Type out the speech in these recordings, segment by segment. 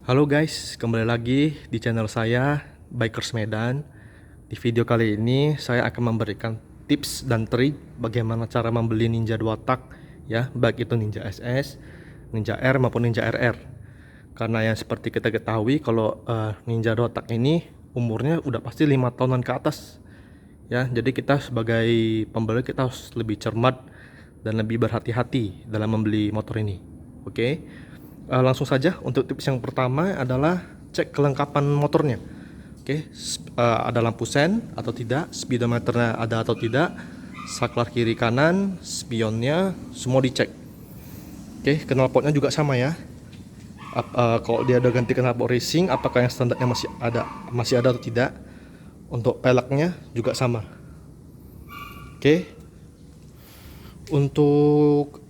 Halo guys, kembali lagi di channel saya, Bikers Medan. Di video kali ini saya akan memberikan tips dan trik bagaimana cara membeli Ninja 2 tak ya, baik itu Ninja SS, Ninja R maupun Ninja RR. Karena yang seperti kita ketahui kalau Ninja 2 tak ini umurnya udah pasti 5 tahunan ke atas. Ya, jadi kita sebagai pembeli kita harus lebih cermat dan lebih berhati-hati dalam membeli motor ini. Oke. Langsung saja untuk tips yang pertama adalah cek kelengkapan motornya. Oke, ada lampu sen atau tidak, speedometernya ada atau tidak, saklar kiri kanan, spionnya semua dicek. Oke, knalpotnya juga sama ya. Kalau dia udah ganti knalpot racing, apakah yang standarnya masih ada atau tidak. Untuk peleknya juga sama. Oke. Untuk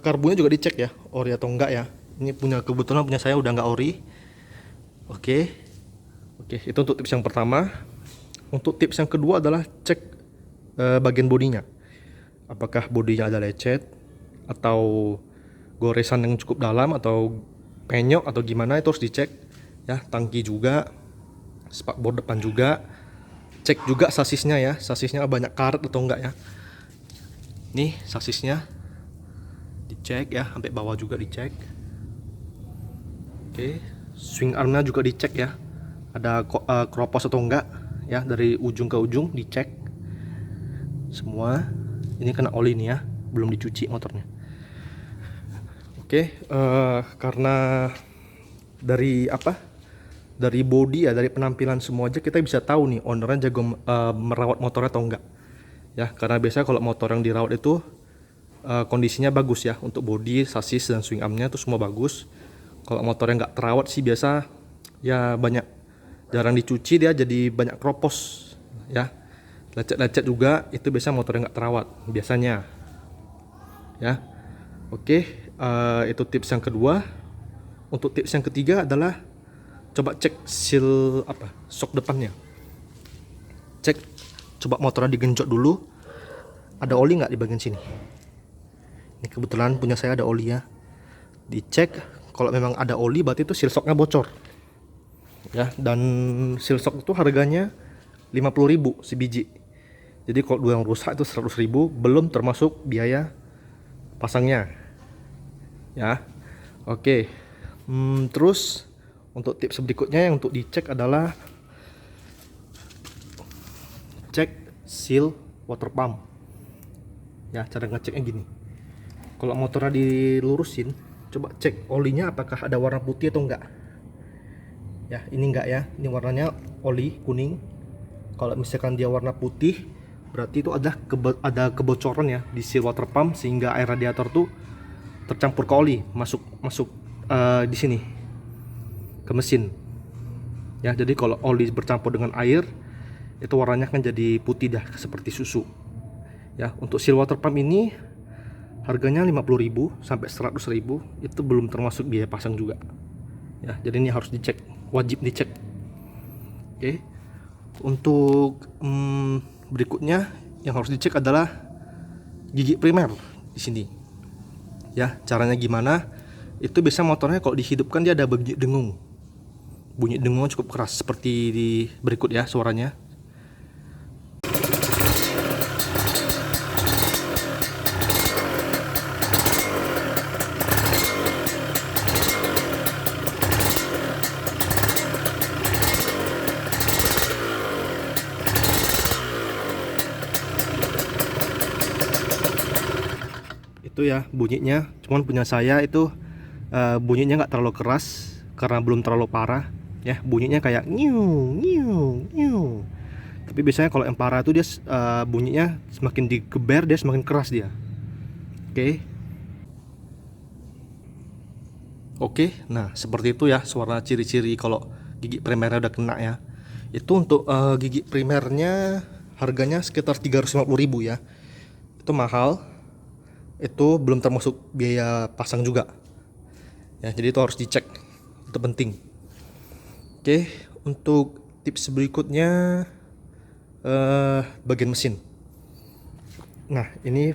karbonnya juga dicek ya, ori atau enggak ya. Ini kebetulan punya saya udah nggak ori. Oke. Itu untuk tips yang pertama. Untuk tips yang kedua adalah cek bagian bodinya. Apakah bodinya ada lecet atau goresan yang cukup dalam atau penyok atau gimana, itu harus dicek ya. Tangki juga, spakbor depan juga. Cek juga sasisnya ya, sasisnya banyak karat atau enggak ya. Nih sasisnya dicek ya, sampai bawah juga dicek. Oke, swing armnya juga dicek ya, ada kropos atau enggak ya, dari ujung ke ujung dicek semua. Ini kena oli nih ya, belum dicuci motornya. Oke, karena dari dari body ya, dari penampilan semua aja kita bisa tahu nih ownernya jago merawat motornya atau enggak ya. Karena biasanya kalau motor yang dirawat itu kondisinya bagus ya, untuk body, sasis dan swing armnya itu semua bagus. Kalau motornya nggak terawat sih biasa ya jarang dicuci, dia jadi banyak kropos ya, lecet-lecet juga, itu biasa motornya nggak terawat biasanya ya. Oke, itu tips yang kedua. Untuk tips yang ketiga adalah coba cek seal shock depannya. Cek, coba motornya digenjot dulu, ada oli nggak di bagian sini. Ini kebetulan punya saya ada oli ya, dicek. Kalau memang ada oli berarti itu seal shocknya bocor ya. Dan seal shock itu harganya 50.000 sebiji. Jadi kalau dua yang rusak itu 100.000, belum termasuk biaya pasangnya ya. Oke. Terus untuk tips berikutnya yang untuk dicek adalah cek seal water pump ya. Cara ngeceknya gini, kalau motornya dilurusin, coba cek olinya apakah ada warna putih atau enggak ya. Ini enggak ya, ini warnanya oli kuning. Kalau misalkan dia warna putih, berarti itu ada kebocoran ya di seal water pump, sehingga air radiator tuh tercampur ke oli, masuk di sini ke mesin ya. Jadi kalau oli bercampur dengan air, itu warnanya kan jadi putih dah, seperti susu ya. Untuk seal water pump ini harganya 50.000 sampai 100.000, itu belum termasuk biaya pasang juga ya. Jadi ini harus dicek, wajib dicek. Oke. Untuk berikutnya yang harus dicek adalah gigi primer di sini ya. Caranya gimana? Itu biasa motornya kalau dihidupkan dia ada bunyi dengung. Bunyi dengungnya cukup keras, seperti di berikut ya suaranya. Itu ya bunyinya. Cuman punya saya itu bunyinya nggak terlalu keras karena belum terlalu parah ya. Bunyinya kayak nyiu nyiu nyiu. Tapi biasanya kalau yang parah itu dia bunyinya semakin digeber dia semakin keras dia. Oke, nah seperti itu ya suara ciri-ciri kalau gigi primernya udah kena ya. Itu untuk gigi primernya harganya sekitar 350.000 ya. Itu mahal. Itu belum termasuk biaya pasang juga ya, jadi itu harus dicek, itu penting. Oke, untuk tips berikutnya bagian mesin. Nah ini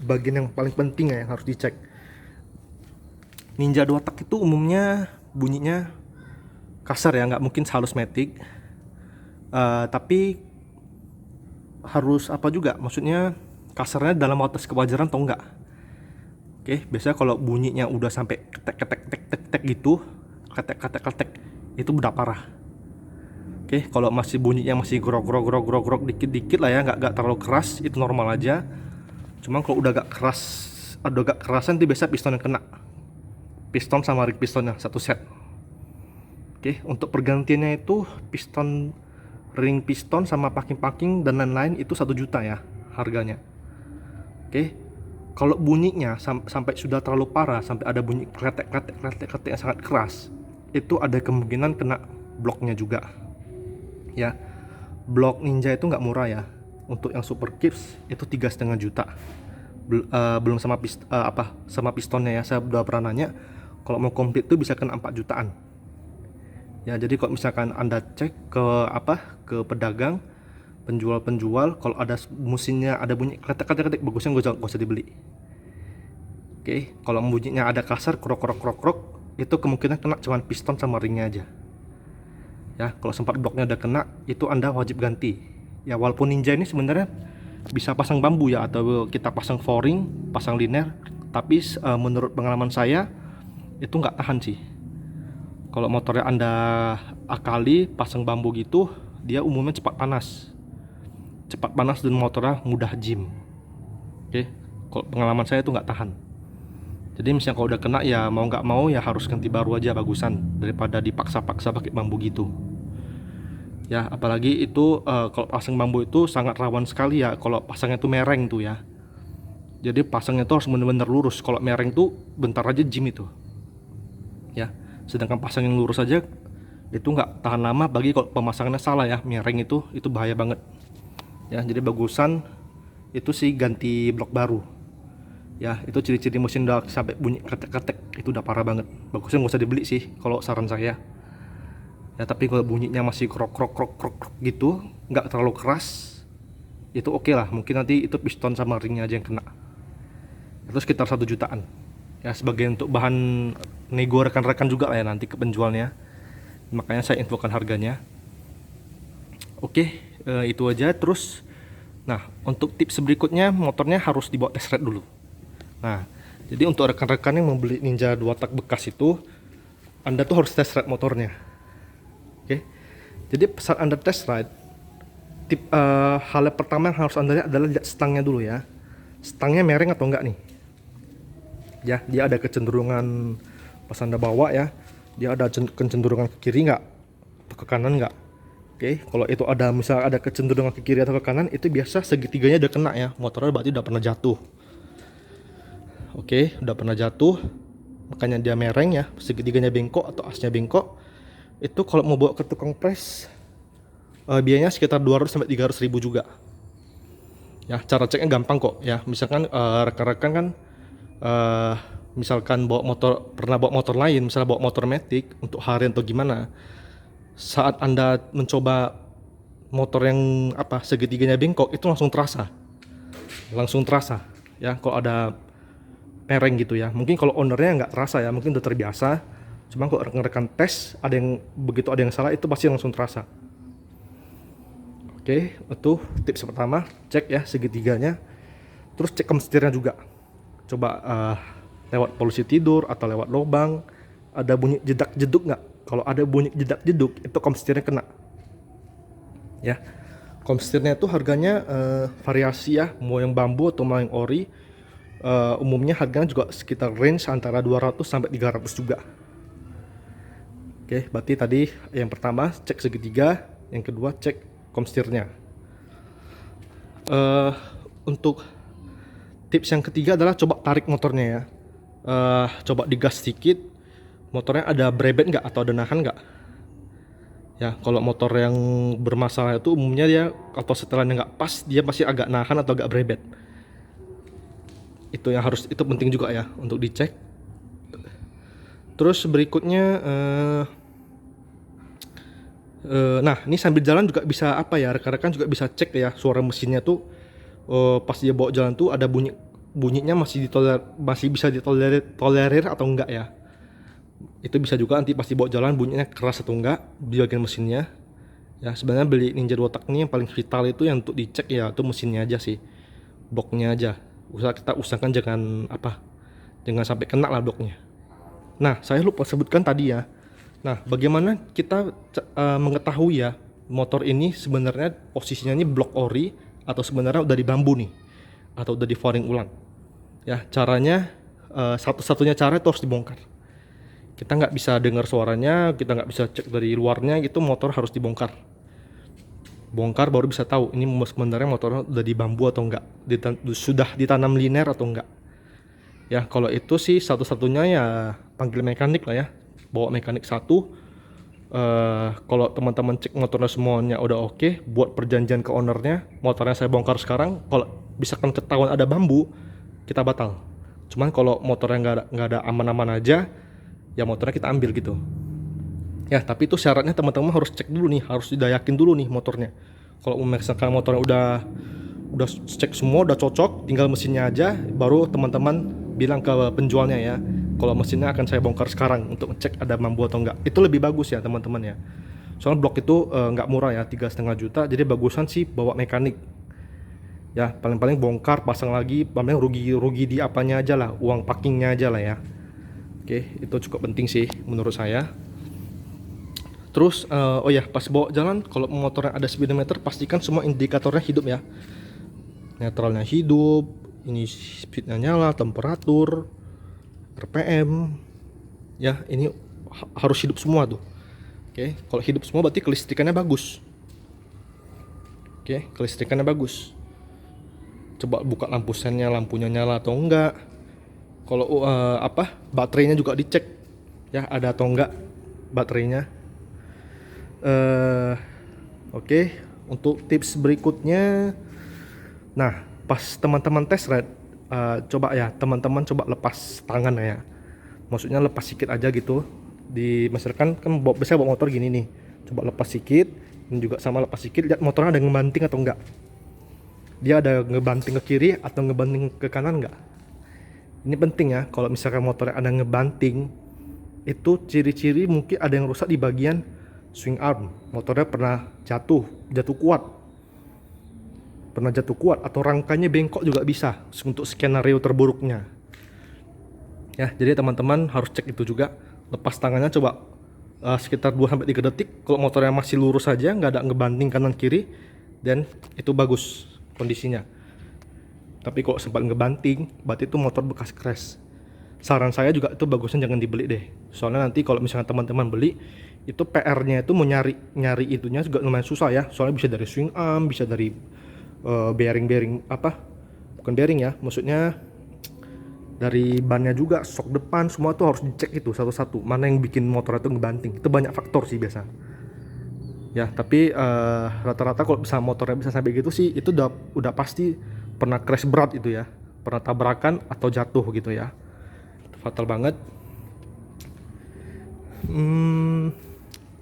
bagian yang paling penting ya, yang harus dicek. Ninja 2 tak itu umumnya bunyinya kasar ya, nggak mungkin halus matic. Tapi harus apa juga, maksudnya kasarnya dalam batas kewajaran atau enggak. Oke, biasanya kalau bunyinya udah sampai ketek gitu, ketek itu udah parah. Oke, kalau masih bunyinya masih grok dikit-dikit lah ya, nggak terlalu keras, itu normal aja. Cuman kalau udah agak keras, ada agak kerasan itu biasa piston yang kena. Piston sama ring pistonnya satu set. Oke, untuk pergantiannya itu piston, ring piston sama packing dan lain-lain itu 1 juta ya harganya. Oke, kalau bunyinya sampai sudah terlalu parah, sampai ada bunyi kletek yang sangat keras, itu ada kemungkinan kena bloknya juga. Ya, blok Ninja itu nggak murah ya. Untuk yang super kips itu 3,5 juta. Belum sama sama pistonnya ya. Saya udah pernah nanya, kalau mau komplit tuh bisa kena 4 jutaan. Ya, jadi kalau misalkan Anda cek ke pedagang, penjual, kalau ada mesinnya ada bunyi kletek, bagusnya gak usah dibeli. Oke, kalau bunyinya ada kasar krok, itu kemungkinan kena cuman piston sama ringnya aja. Ya, kalau sempat bloknya udah kena, itu Anda wajib ganti. Ya, walaupun Ninja ini sebenarnya bisa pasang bambu ya, atau kita pasang foring, pasang liner, tapi menurut pengalaman saya itu nggak tahan sih. Kalau motornya Anda akali pasang bambu gitu, dia umumnya cepat panas dan motornya mudah jim. Oke, kalau pengalaman saya itu nggak tahan. Jadi misalnya kalau udah kena ya mau nggak mau ya harus ganti baru aja, bagusan daripada dipaksa-paksa pakai bambu gitu. Ya, apalagi itu kalau pasang bambu itu sangat rawan sekali ya kalau pasangnya itu mereng tuh ya. Jadi pasangnya itu harus benar-benar lurus. Kalau mereng tuh bentar aja jim itu. Ya, sedangkan pasang yang lurus aja itu nggak tahan lama, bagi kalau pemasangannya salah ya, miring itu bahaya banget ya. Jadi bagusan itu sih ganti blok baru ya. Itu ciri-ciri mesin udah sampai bunyi ketek itu udah parah banget, bagusnya nggak usah dibeli sih kalau saran saya ya. Tapi kalau bunyinya masih krok gitu, nggak terlalu keras, itu oke lah. Mungkin nanti itu piston sama ringnya aja yang kena. Itu sekitar 1 jutaan ya, sebagai untuk bahan nego rekan-rekan juga lah ya nanti ke penjualnya. Makanya saya infokan harganya. Oke, itu aja. Terus nah, untuk tips berikutnya, motornya harus dibawa test ride dulu. Nah, jadi untuk rekan-rekan yang membeli Ninja 2 tak bekas itu, Anda tuh harus test ride motornya. Oke, jadi saat Anda test ride, hal yang pertama yang harus Anda lihat adalah lihat stangnya dulu ya. Stangnya miring atau enggak nih ya. Dia ada kecenderungan pas Anda bawa ya, dia ada kecenderungan ke kiri nggak atau ke kanan nggak. Oke, kalau itu ada, misal ada kecenderungan ke kiri atau ke kanan, itu biasa segitiganya udah kena ya, motornya berarti udah pernah jatuh. Oke, udah pernah jatuh, makanya dia mereng ya, segitiganya bengkok atau asnya bengkok. Itu kalau mau bawa ke tukang pres, biayanya sekitar 200-300 ribu juga ya. Cara ceknya gampang kok ya. Misalkan rekan-rekan kan misalkan pernah bawa motor lain, misalnya bawa motor matic untuk harian atau gimana, saat Anda mencoba motor yang segitiganya bengkok, itu langsung terasa ya kalau ada mereng gitu ya. Mungkin kalau ownernya nggak terasa ya, mungkin udah terbiasa. Cuma kalau rekan-rekan tes, ada yang salah, itu pasti langsung terasa. Oke, itu tips pertama, cek ya segitiganya. Terus cek kemestirnya juga. Coba lewat polusi tidur atau lewat lubang, ada bunyi jedak-jeduk nggak? Kalau ada bunyi jedak-jeduk, itu komstirnya kena ya. Komstirnya itu harganya variasi ya, mau yang bambu atau mau yang ori. Umumnya harganya juga sekitar range antara 200-300 juga. Oke, berarti tadi yang pertama cek segitiga, yang kedua cek komstirnya. Untuk tips yang ketiga adalah coba tarik motornya ya. Coba digas sedikit, motornya ada brebet nggak atau ada nahan nggak ya. Kalau motor yang bermasalah itu umumnya dia atau setelannya nggak pas, dia pasti agak nahan atau agak brebet. Itu itu penting juga ya untuk dicek. Terus berikutnya nah ini sambil jalan juga bisa rekan-rekan juga bisa cek ya suara mesinnya tuh. Pas dia bawa jalan tuh ada bunyinya masih bisa ditolerir atau enggak ya. Itu bisa juga nanti pasti bawa jalan bunyinya keras atau enggak di bagian mesinnya. Ya sebenarnya beli Ninja 2 tak ini yang paling vital itu yang untuk dicek ya itu mesinnya aja sih, bloknya aja. Kita usahakan jangan jangan sampai kena lah bloknya. Nah saya lupa sebutkan tadi ya. Nah bagaimana kita mengetahui ya motor ini sebenarnya posisinya ini blok ori atau sebenarnya udah di bambu nih atau udah di flooring ulang. Ya caranya satu-satunya cara itu harus dibongkar. Kita nggak bisa dengar suaranya, kita nggak bisa cek dari luarnya gitu, motor harus dibongkar. Bongkar baru bisa tahu ini sebenarnya motornya udah di bambu atau enggak, sudah ditanam liner atau enggak. Ya kalau itu sih satu-satunya ya panggil mekanik lah ya, bawa mekanik satu. Kalau teman-teman cek motornya semuanya udah oke, buat perjanjian ke ownernya, motornya saya bongkar sekarang. Kalau misalkan ketahuan ada bambu, kita batal. Cuman kalau motornya nggak ada aman-aman aja, ya motornya kita ambil gitu. Ya tapi itu syaratnya teman-teman harus cek dulu nih, harus sudah yakin dulu nih motornya. Kalau misalkan motornya udah cek semua, udah cocok, tinggal mesinnya aja, baru teman-teman bilang ke penjualnya ya, kalau mesinnya akan saya bongkar sekarang untuk cek ada bambu atau enggak. Itu lebih bagus ya teman-teman ya. Soalnya blok itu nggak murah ya, 3,5 juta, jadi bagusan sih bawa mekanik. Ya paling-paling bongkar, pasang lagi, paling rugi di apanya aja lah, uang packingnya aja lah ya. Oke, itu cukup penting sih menurut saya. Terus oh ya pas bawa jalan, kalau motornya ada speedometer pastikan semua indikatornya hidup ya. Netralnya hidup, ini speednya nyala, temperatur, RPM, ya ini harus hidup semua tuh. Oke, kalau hidup semua berarti kelistrikannya bagus. Oke, kelistrikannya bagus. Coba buka lampu sennya, lampunya nyala atau enggak. Kalau baterainya juga dicek ya, ada atau enggak baterainya. Oke, untuk tips berikutnya, nah pas teman-teman test ride, coba ya teman-teman coba lepas tangan ya, maksudnya lepas sedikit aja gitu. Misalkan kan biasanya bawa motor gini nih, coba lepas sedikit, dan juga sama lepas sedikit, lihat motornya ada ngebanting atau enggak, dia ada ngebanting ke kiri atau ngebanting ke kanan enggak. Ini penting ya, kalau misalkan motornya ada ngebanting, itu ciri-ciri mungkin ada yang rusak di bagian swing arm, motornya pernah jatuh kuat atau rangkanya bengkok juga bisa untuk skenario terburuknya. Ya, jadi teman-teman harus cek itu juga. Lepas tangannya coba sekitar 2-3 detik. Kalau motornya masih lurus saja, nggak ada ngebanting kanan kiri, dan itu bagus kondisinya. Tapi kalau sempat ngebanting, berarti itu motor bekas crash. Saran saya juga itu bagusnya jangan dibeli deh. Soalnya nanti kalau misalnya teman-teman beli, itu PR-nya itu mau nyari itunya juga lumayan susah ya. Soalnya bisa dari swing arm, bisa dari bearing bukan bearing ya, maksudnya dari bannya juga, shock depan, semua tuh harus dicek itu satu-satu. Mana yang bikin motor itu ngebanting? Itu banyak faktor sih biasa. Ya, tapi rata-rata kalau bisa motornya bisa sampai gitu sih, itu udah pasti pernah crash berat itu ya, pernah tabrakan atau jatuh gitu ya. Itu fatal banget.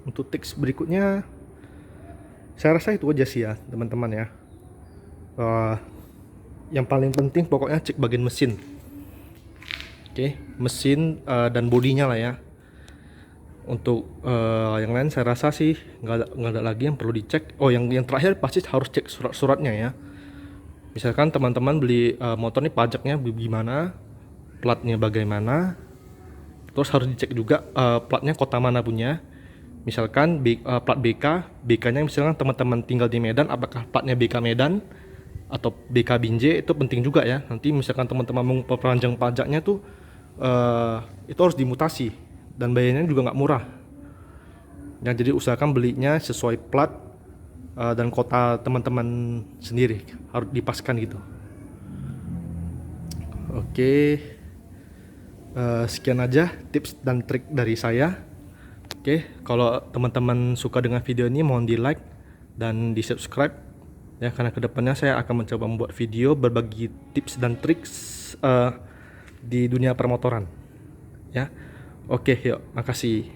Untuk tips berikutnya, saya rasa itu aja sih ya teman-teman ya. Yang paling penting pokoknya cek bagian mesin. Oke, mesin dan bodinya lah ya. Untuk yang lain saya rasa sih nggak ada lagi yang perlu dicek. Oh, yang terakhir pasti harus cek surat-suratnya ya. Misalkan teman-teman beli motor nih, pajaknya gimana, platnya bagaimana, terus harus dicek juga platnya kota mana punya. Misalkan plat BK-nya misalkan teman-teman tinggal di Medan, apakah platnya BK Medan atau BK Binjai, itu penting juga ya. Nanti misalkan teman-teman mau perpanjang pajaknya tuh itu harus dimutasi dan bayarnya juga nggak murah. Ya, jadi usahakan belinya sesuai plat dan kota teman-teman sendiri, harus dipaskan gitu. Oke, sekian aja tips dan trik dari saya. Oke, kalau teman-teman suka dengan video ini mohon di like dan di subscribe ya, karena kedepannya saya akan mencoba membuat video berbagi tips dan trik di dunia permotoran ya. Oke, yuk, makasih.